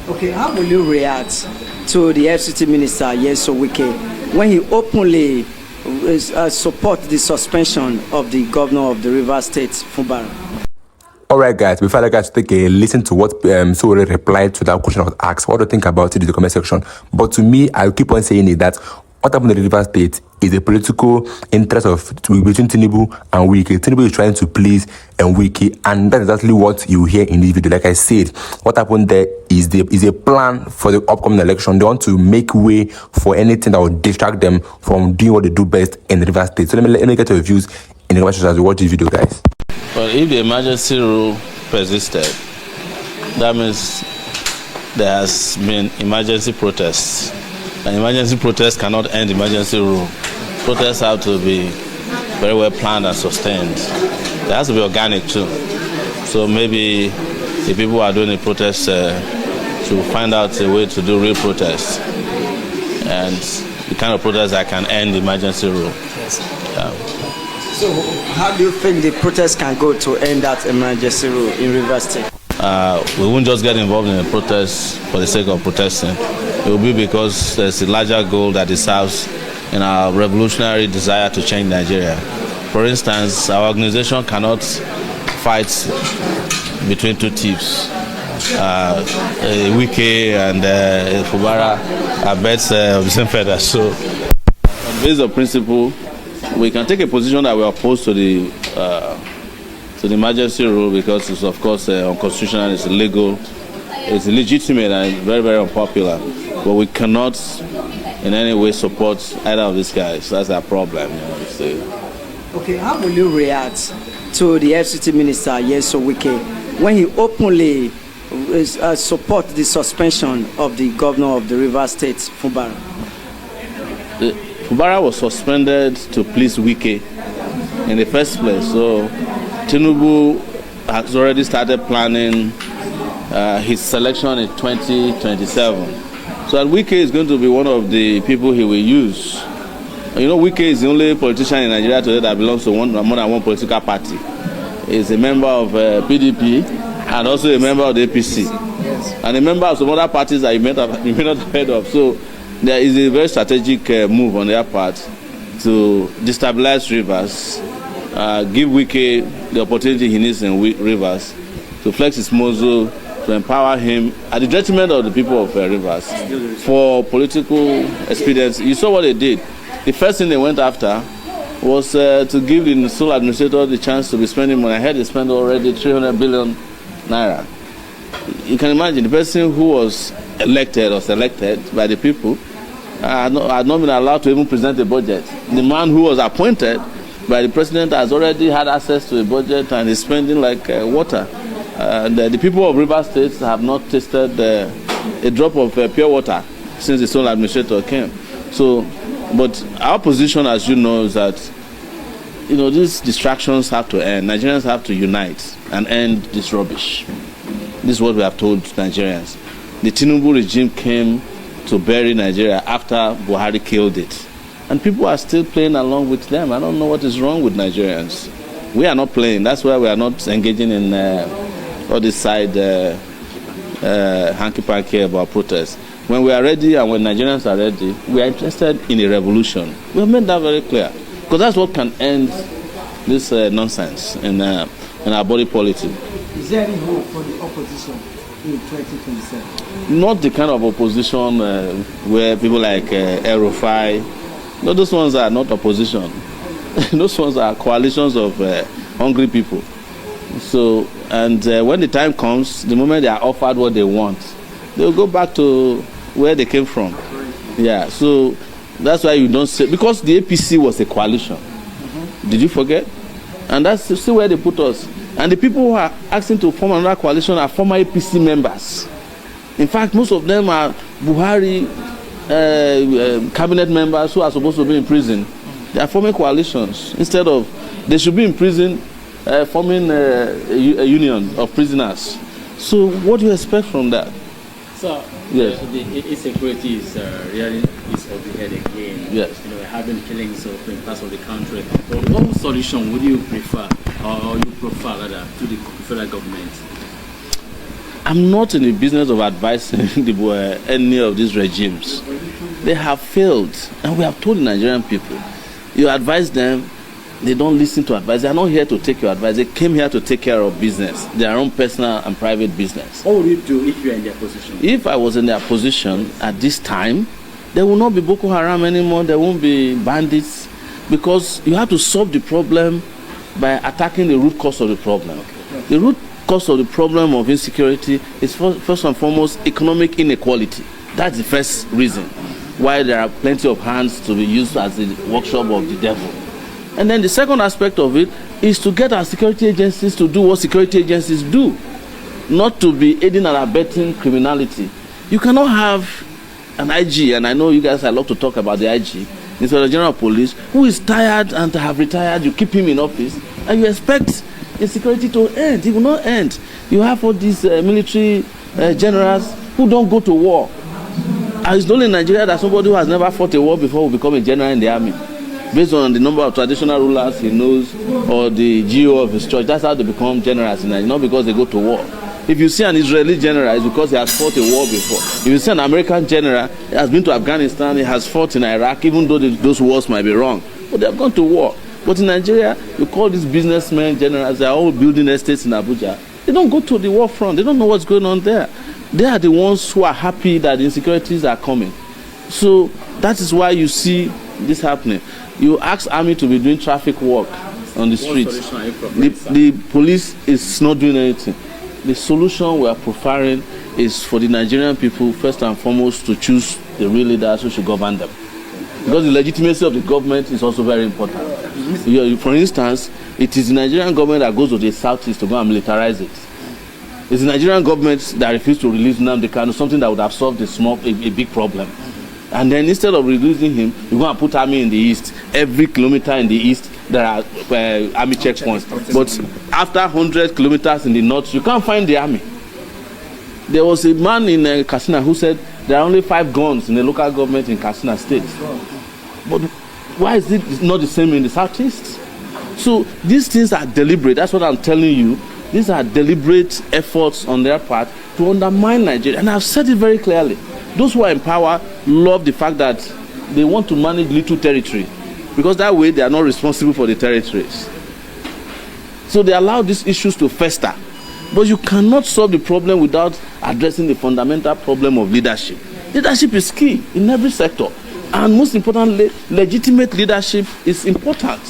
Okay, how will you react to the FCT minister, Sowore Wike, when he openly support the suspension of the governor of the Rivers State, Fubara? All right, guys, before I guys take a listen to what Sowore replied to that question I was asked, what do you think about it in the comment section? But to me, I'll keep on saying it that what happened in the Rivers State is a political interest between Tinubu and Wike. Tinubu is trying to please Wike, and that's exactly what you hear in this video. Like I said, what happened there is a plan for the upcoming election. They want to make way for anything that will distract them from doing what they do best in the Rivers State. So let me get your views in the comment section as we watch this video, guys. Well, if the emergency rule persisted, that means there has been emergency protests. An emergency protest cannot end emergency rule. Protests have to be very well planned and sustained. There has to be organic too. So maybe the people who are doing the protests should find out a way to do real protests. And the kind of protest that can end the emergency rule. Yes. Yeah. So how do you think the protest can go to end that emergency rule in Rivers State? We won't just get involved in a protest for the sake of protesting. It will be because there's a larger goal that it serves in our revolutionary desire to change Nigeria. For instance, our organization cannot fight between two thieves. Wike and Fubara are birds of the same feather. So, based on principle, we can take a position that we are opposed to the emergency rule because it's of course unconstitutional, it's illegal, it's illegitimate and very, very unpopular. But we cannot in any way support either of these guys. That's our problem. Okay, how will you react to the FCT minister, Sowore Wike, when he openly support the suspension of the governor of the Rivers State, Fubara? Fubara was suspended to please Wike in the first place. So Tinubu has already started planning his selection in 2027. So Wike is going to be one of the people he will use. You know, Wike is the only politician in Nigeria today that belongs to more than one political party. He's a member of PDP and also a member of the APC. And a member of some other parties that you may not have heard of. So there is a very strategic move on their part to destabilize Rivers, give Wike the opportunity he needs in Rivers to flex his muscle, to empower him at the detriment of the people of Rivers for political expediency. You saw what they did. The first thing they went after was to give the sole administrator the chance to be spending money. I heard they spent already 300 billion naira. You can imagine the person who was elected or selected by the people had not been allowed to even present a budget. The man who was appointed by the president has already had access to a budget and is spending like water. The people of Rivers State have not tasted a drop of pure water since the sole administrator came. So, but our position, as you know, is that these distractions have to end. Nigerians have to unite and end this rubbish. This is what we have told Nigerians. The Tinubu regime came to bury Nigeria after Buhari killed it. And people are still playing along with them. I don't know what is wrong with Nigerians. We are not playing. That's why we are not engaging in all this side hanky-panky about protests. When we are ready and when Nigerians are ready, we are interested in a revolution. We have made that very clear. Because that's what can end this nonsense in our body politic. Is there any hope for the opposition in 2027? Not the kind of opposition where people like El-Rufai, no, those ones are not opposition. Those ones are coalitions of hungry people. So, and when the time comes, the moment they are offered what they want, they'll go back to where they came from. Yeah, so that's why you don't say, because the APC was a coalition. Did you forget? And that's still where they put us. And the people who are asking to form another coalition are former APC members. In fact, most of them are Buhari cabinet members who are supposed to be in prison. They are forming coalitions. Instead of, they should be in prison forming a union of prisoners. So what do you expect from that? So, yes. The insecurity is really is of the head again. Yes. We're having killings in parts of the country. But what solution would you prefer, or you prefer rather, to the federal government? I'm not in the business of advising any of these regimes. They have failed, and we have told the Nigerian people, you advise them, they don't listen to advice. They are not here to take your advice. They came here to take care of business, their own personal and private business. What would you do if you are in their position? If I was in their position at this time, there will not be Boko Haram anymore. There won't be bandits, because you have to solve the problem by attacking the root cause of the problem. Okay. The root cause of the problem of insecurity is first and foremost economic inequality. That's the first reason why there are plenty of hands to be used as the workshop of the devil. And then the second aspect of it is to get our security agencies to do what security agencies do, not to be aiding and abetting criminality. You cannot have an IG, and I know you guys love to talk about the IG, Inspector General of Police, who is tired and have retired. You keep him in office, and you expect insecurity to end. It will not end. You have all these military generals who don't go to war. And it's only in Nigeria that somebody who has never fought a war before will become a general in the army, based on the number of traditional rulers he knows or the GO of his church. That's how they become generals in Nigeria, not because they go to war. If you see an Israeli general, it's because he has fought a war before. If you see an American general, he has been to Afghanistan, he has fought in Iraq, even though those wars might be wrong. But they have gone to war. But in Nigeria, you call these businessmen generals, they are all building estates in Abuja. They don't go to the war front. They don't know what's going on there. They are the ones who are happy that the insecurities are coming. So that is why you see this happening. You ask army to be doing traffic work on the streets. The police is not doing anything. The solution we are profiling is for the Nigerian people, first and foremost, to choose the real leaders who should govern them. Because the legitimacy of the government is also very important. For instance, it is the Nigerian government that goes to the southeast to go and militarize it. It's the Nigerian government that refused to release Nnamdi Kanu, something that would have solved a big problem. And then instead of releasing him, you go and put army in the east. Every kilometer in the east, there are army checkpoints. But after 100 kilometers in the north, you can't find the army. There was a man in Katsina who said there are only 5 guns in the local government in Katsina state. But why is it not the same in the southeast? So these things are deliberate. That's what I'm telling you. These are deliberate efforts on their part to undermine Nigeria. And I've said it very clearly. Those who are in power love the fact that they want to manage little territory, because that way they are not responsible for the territories. So they allow these issues to fester. But you cannot solve the problem without addressing the fundamental problem of leadership. Leadership is key in every sector. And most importantly, legitimate leadership is important.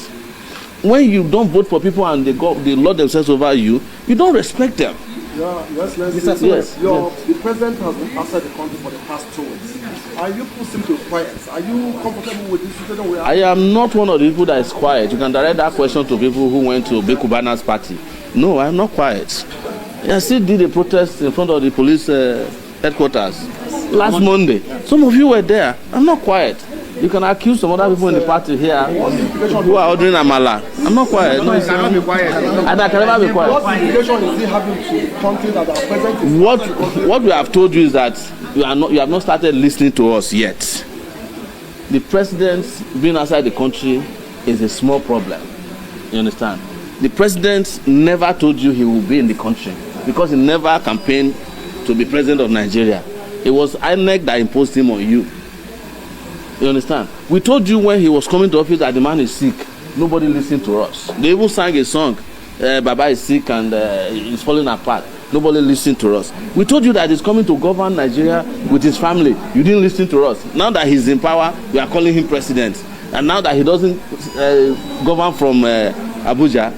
When you don't vote for people and they lord themselves over you, you don't respect them. Yes, the president has been outside the country for the past 2 weeks. Are you simply quiet? Are you comfortable with this situation? I am not one of the people that is quiet. You can direct that question to people who went to Bekubana's party. No, I am not quiet. I still did a protest in front of the police headquarters last Monday. Some of you were there. I'm not quiet. You can accuse some other people in the party here who are ordering amala. I'm not quiet. No, you cannot be quiet. And I can never be quiet. What implication is it having to countries that are present in what we have told you is that you have not started listening to us yet. The president being outside the country is a small problem. You understand? The president never told you he will be in the country because he never campaigned to be president of Nigeria. It was INEC that imposed him on you. You understand? We told you when he was coming to office that the man is sick. Nobody listened to us. They even sang a song, Baba is sick and he's falling apart. Nobody listened to us. We told you that he's coming to govern Nigeria with his family. You didn't listen to us. Now that he's in power, we are calling him president. And now that he doesn't govern from Abuja,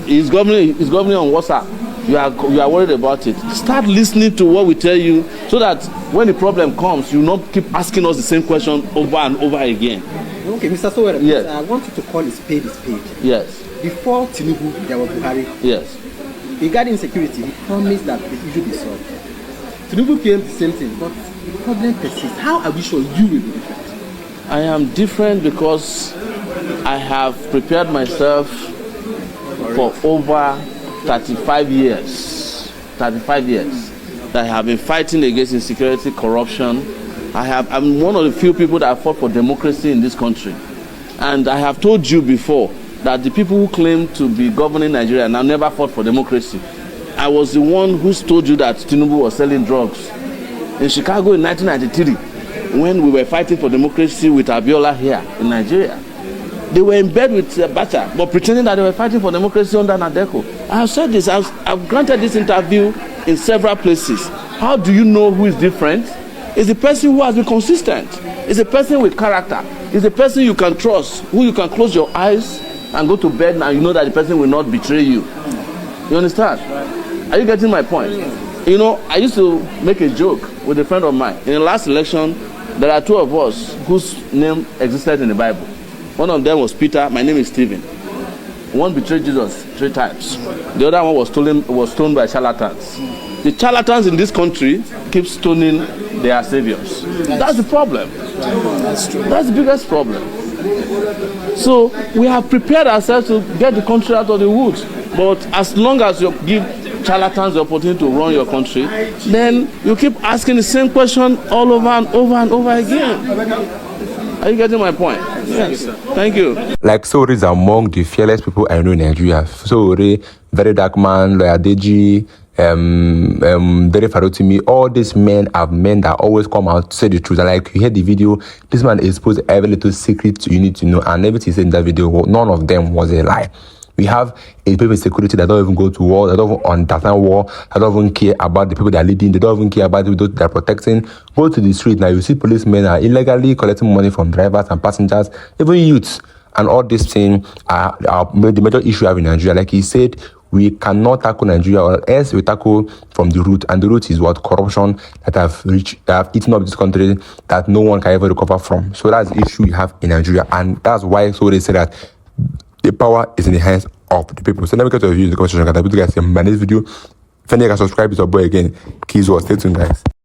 he's governing on WhatsApp. You are worried about it. Start listening to what we tell you so that when the problem comes, you not keep asking us the same question over and over again. Okay, Mr. Sowore, yes. I want you to call a spade a spade. Yes. Before Tinubu, there was Buhari. Yes. Regarding security, he promised that the issue will be solved. Tinubu claimed the same thing, but the problem persists. How are we sure you will be different? I am different because I have prepared myself for over 35 years that I have been fighting against insecurity, corruption. I'm one of the few people that fought for democracy in this country. And I have told you before that the people who claim to be governing Nigeria now never fought for democracy. I was the one who told you that Tinubu was selling drugs in Chicago in 1993 when we were fighting for democracy with Abiola here in Nigeria. They were in bed with Abacha, but pretending that they were fighting for democracy under Nadeko. I have said this, I've granted this interview in several places. How do you know who is different? It's the person who has been consistent. It's a person with character. It's a person you can trust, who you can close your eyes and go to bed and you know that the person will not betray you. You understand? Are you getting my point? You know, I used to make a joke with a friend of mine. In the last election, there are two of us whose name existed in the Bible. One of them was Peter, my name is Stephen. One betrayed Jesus 3 times. The other one was stoned by charlatans. The charlatans in this country keep stoning their saviors. That's the problem. That's true. That's the biggest problem. So we have prepared ourselves to get the country out of the woods. But as long as you give charlatans the opportunity to run your country, then you keep asking the same question all over and over and over again. Are you getting my point? Yes. Thank you. Like Sowore is among the fearless people I know in Nigeria. Sowore, Very Dark Man, Lawyer Deji, Dere Farotimi, all these men are men that always come out to say the truth. And like you heard the video, this man exposed every little secret you need to know, and everything he said in that video, none of them was a lie. We have a people in security that don't even go to war, that don't even understand war, that don't even care about the people they are leading, they don't even care about the people they are protecting. Go to the street now, you see policemen are illegally collecting money from drivers and passengers, even youths. And all these things are the major issue we have in Nigeria. Like he said, we cannot tackle Nigeria, or else we tackle from the root. And the root is what? Corruption that have eaten up this country that no one can ever recover from. So that's the issue we have in Nigeria. And that's why they say that the power is in the hands of the people. So let me get to your views in the comment section. Guys, in my next video, if you can subscribe to our boy again, keys or stay tuned, guys.